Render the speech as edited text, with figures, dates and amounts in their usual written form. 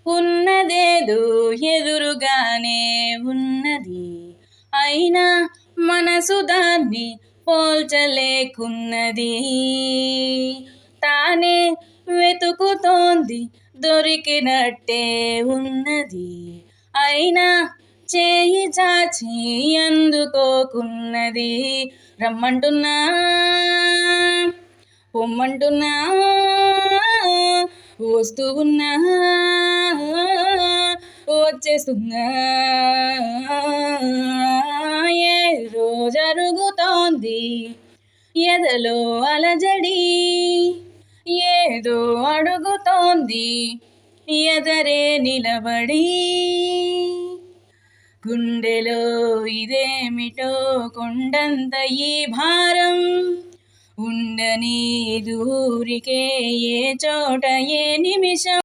ఉన్నదేదో ఎదురుగానే ఉన్నది, అయినా మనసు దాన్ని పోల్చలేకున్నది. తానే వెతుకుతోంది దొరికినట్టే ఉన్నది, అయినా చేయి చాచి అందుకోకున్నది. రమ్మంటున్నా పొమ్మంటున్నా వస్తూ ఉన్నా వచ్చేస్తున్నా. ఏదో జరుగుతోంది ఎదలో అలజడి, ఏదో అడుగుతోంది ఎదరే నిలబడి. గుండెలో ఇదేమిటో కొండంత ఈ భారం, ఉండని దూరికే ఏ చోట ఏ నిమిషం.